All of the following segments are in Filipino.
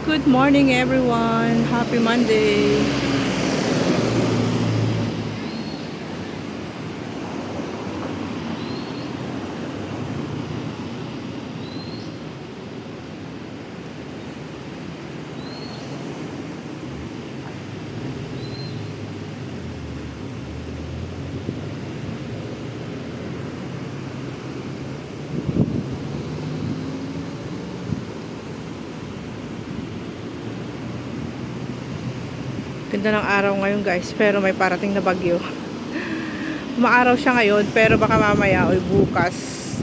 Good morning everyone. Happy Monday. Ganda ng araw ngayon guys, pero may parating na bagyo. Maaraw siya ngayon, pero baka mamaya o bukas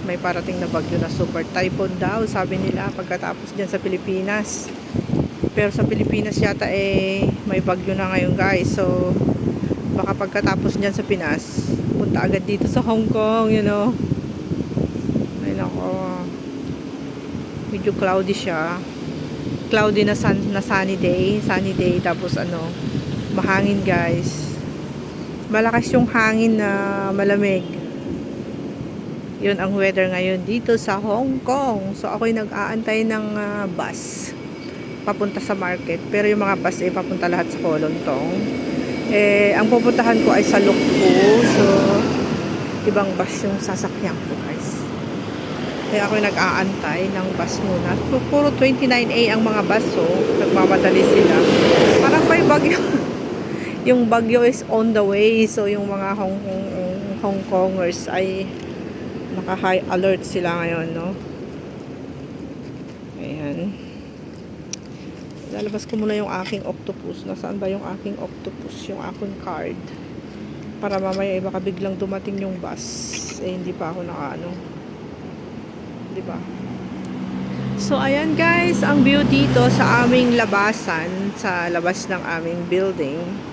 may parating na bagyo na super typhoon daw, sabi nila pagkatapos dyan sa Pilipinas. Pero sa Pilipinas yata may bagyo na ngayon guys. So baka pagkatapos dyan sa Pinas, punta agad dito sa Hong Kong, Ay nako. Medyo cloudy siya. Cloudy na, sunny day, tapos mahangin guys, malakas yung hangin na malamig. Yun ang weather ngayon dito sa Hong Kong. So ako'y nag-aantay ng bus papunta sa market, pero yung mga bus papunta lahat sa Kolontong. Ang pupuntahan ko ay sa Luk Fu. So ibang bus yung sasakyan ko guys, kaya ako'y nag-aantay ng bus muna. Puro 29A ang mga bus, so nagmamadali sila. Parang may bagyo. Yung bagyo is on the way. So yung mga Hong Kongers ay naka-high alert sila ngayon, no? Ayan. Lalabas ko muna yung aking octopus. Nasaan ba yung aking octopus? Yung aking card. Para mamaya baka biglang dumating yung bus. Hindi pa ako diba? So ayan guys, ang view dito sa aming labasan, sa labas ng aming building.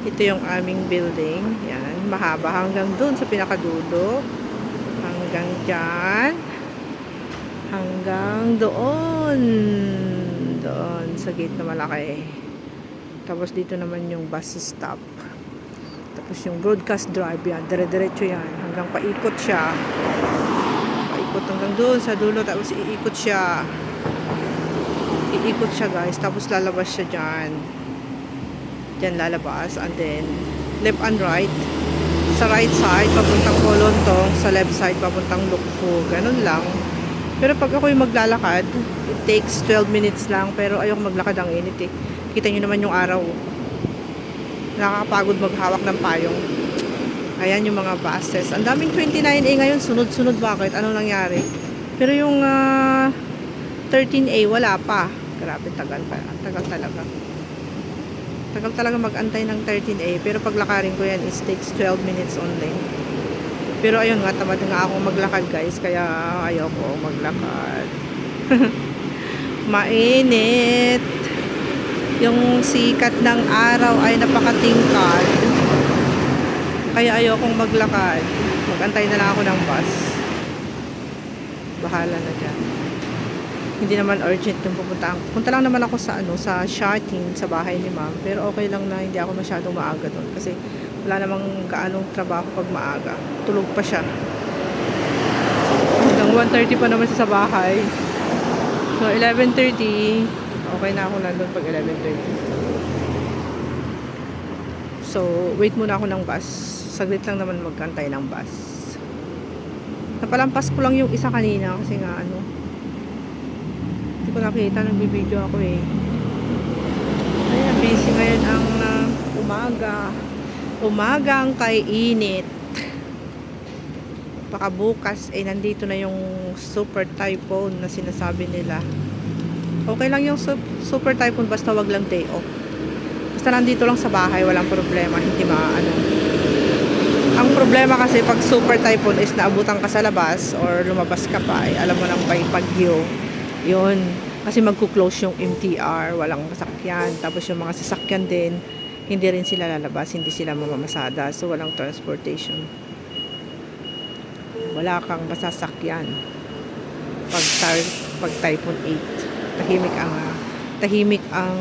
Ito yung aming building. Yan, mahaba hanggang doon sa pinakadulo. Hanggang dyan. Hanggang doon. Doon sa gate na malaki. Tapos dito naman yung bus stop. Tapos yung broadcast drive yan, dire-diretso yan. Hanggang paikot siya. Paikot hanggang doon sa dulo. Tapos iikot siya. Iikot siya guys. Tapos lalabas siya dyan. Diyan lalabas, and then left and right. Sa right side papuntang Kolontong, sa left side papuntang Luk Fu. Ganun lang. Pero pag ako'y maglalakad, it takes 12 minutes lang, pero ayoko maglakad, ang init eh. Kita nyo naman yung araw. Nakakapagod maghawak ng payong. Ayan yung mga buses. Ang daming 29A ngayon, sunod-sunod. Bakit? Ano nangyari? Pero yung 13A wala pa. Grabe, tagal pa. Tagal talaga. Tagal talaga mag-antay ng 13A, pero paglakarin ko yan is takes 12 minutes only. Pero ayun nga, tamad nga ako maglakad guys, kaya ayoko maglakad. Mainit. Yung sikat ng araw ay napakatingkad, kaya ayokong maglakad. Mag-antay na lang ako ng bus. Bahala na dyan. Hindi naman urgent yung pupuntahan. Punta lang naman ako sa sa Shatin, sa bahay ni ma'am. Pero okay lang na hindi ako masyadong maaga doon kasi wala namang kaanong trabaho pag maaga. Tulog pa siya. Hanggang 1:30 pa naman siya sa bahay. So 11:30, okay na ako nandun pag 11:30. So wait muna ako ng bus. Saglit lang naman magkantay ng bus. Napalampas ko lang yung isa kanina kasi nga hindi ko nakita, nagbibideo ako eh. Ayan, busy ngayon ang umaga. Umagang kay init. Baka bukas nandito na yung super typhoon na sinasabi nila. Okay lang yung super typhoon, basta wag lang day off. Basta nandito lang sa bahay, walang problema, hindi ang problema kasi pag super typhoon is naabutan ka sa labas or lumabas ka pa, alam mo nang bagyo. Yun, kasi magkuklose yung MTR, walang sasakyan. Tapos yung mga sasakyan din, hindi rin sila lalabas, hindi sila mamamasada. So walang transportation. Wala kang masasakyan pag typhoon 8. Tahimik ang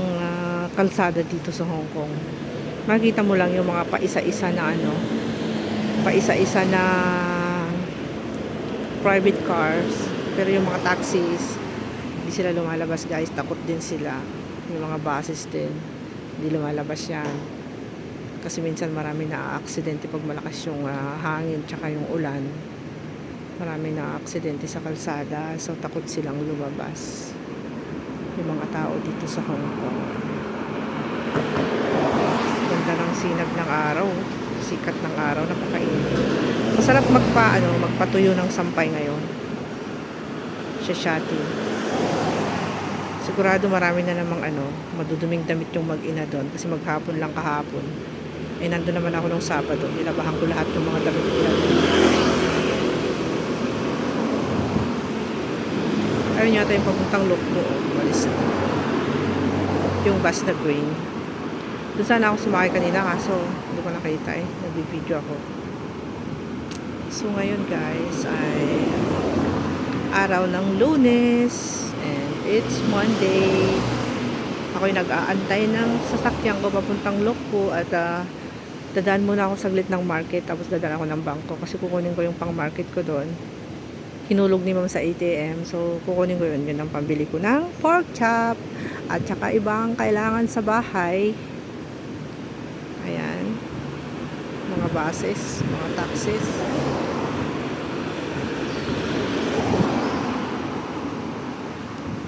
kalsada dito sa Hong Kong. Makita mo lang yung mga paisa-isa na private cars, pero yung mga taxis Hindi sila lumalabas guys, takot din sila. Yung mga buses din, hindi lumalabas yan. Kasi minsan marami na aksidente pag malakas yung hangin tsaka yung ulan. Marami na aksidente sa kalsada, so takot silang lumabas. Yung mga tao dito sa Hong Kong. Ganda ng sinag ng araw, sikat ng araw, napakainit. Masarap magpatuyo ng sampay ngayon. Shashati. Sigurado marami na namang maduduming damit yung mag-ina doon kasi maghapon lang kahapon. Eh nandun naman ako nung Sabado, nilabahan ko lahat ng mga damit nila. Ayun yata yung papuntang Lukbo, malis na. Yung bus na green. Doon sana ako sumakay kanina kaso hindi ko nakita nagbibideo ako. So ngayon guys ay araw ng Lunes and it's Monday. Ako'y nag-aantay ng sasakyan ko papuntang Lukbo at dadaan muna ako saglit ng market tapos dadaan ako ng bangko kasi kukunin ko yung pang market ko doon. Hinulog ni ma'am sa ATM, so kukunin ko yun ang pambili ko ng pork chop at saka ibang kailangan sa bahay. Ayan, mga buses, mga taxis.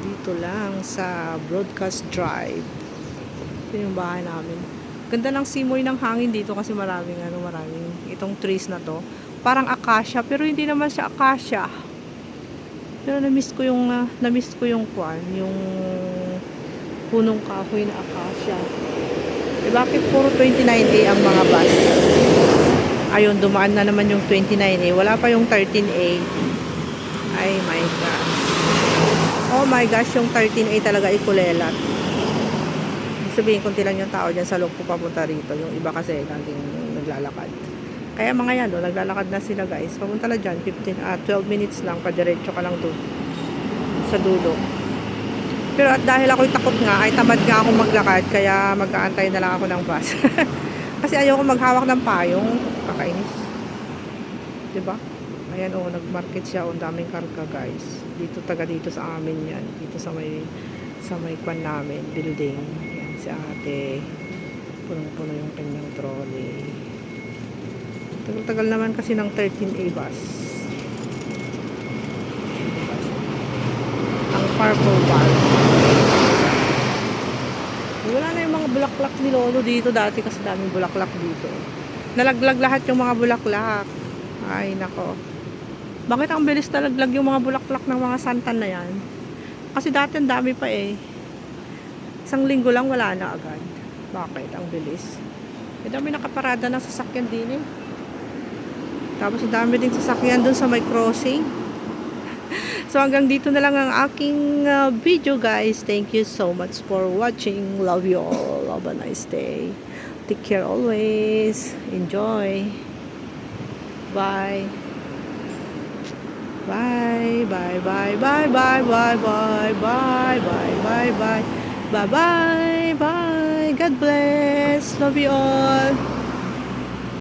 Dito lang sa Broadcast Drive. Ito yung bahay namin. Ganda ng simoy ng hangin dito kasi maraming itong trees na to. Parang acacia, pero hindi naman siya acacia. Pero na-miss ko yung yung punong kahoy na acacia. Eh bakit puro 29A ang mga bus? Ayun, dumaan na naman yung 29A. Wala pa yung 13A. Ay my gosh. Oh my gosh, yung 13A talaga ikulelat. Sabihin, kunti lang yung tao dyan sa Lukbo papunta rito. Yung iba kasi laging naglalakad. Kaya mga yan, naglalakad na sila guys. Papunta na dyan, 12 minutes lang, padiretso ka lang doon sa dulo. Pero at dahil ako'y takot nga, ay tamad nga akong maglakad, kaya mag-aantay na lang ako ng bus. Kasi ayoko maghawak ng payong, kakainis. Diba? Ayan nag-market siya, ang daming karga guys. Dito sa amin yan, dito sa may kwan namin, building. Yan, si ate, punong-puno yung kanyang trolley. Tagal naman kasi ng 13A bus. Ang purple bus. Wala na yung mga bulaklak ni Lolo dito dati kasi daming bulaklak dito. Nalaglag lahat yung mga bulaklak. Ay nako. Bakit ang bilis nalaglag yung mga bulaklak ng mga santan na yan? Kasi dati ang dami pa eh. Isang linggo lang wala na agad. Bakit? Ang bilis. Eh dami nakaparada ng sasakyan din eh. Tapos dami ding sasakyan dun sa may crossing. So hanggang dito na lang ang aking video guys. Thank you so much for watching. Love you all. Have a nice day. Take care always. Enjoy. Bye. Bye. Bye. Bye. Bye. Bye. Bye. Bye. Bye. Bye. Bye. Bye. Bye. Bye. Bye. God bless. Love you all.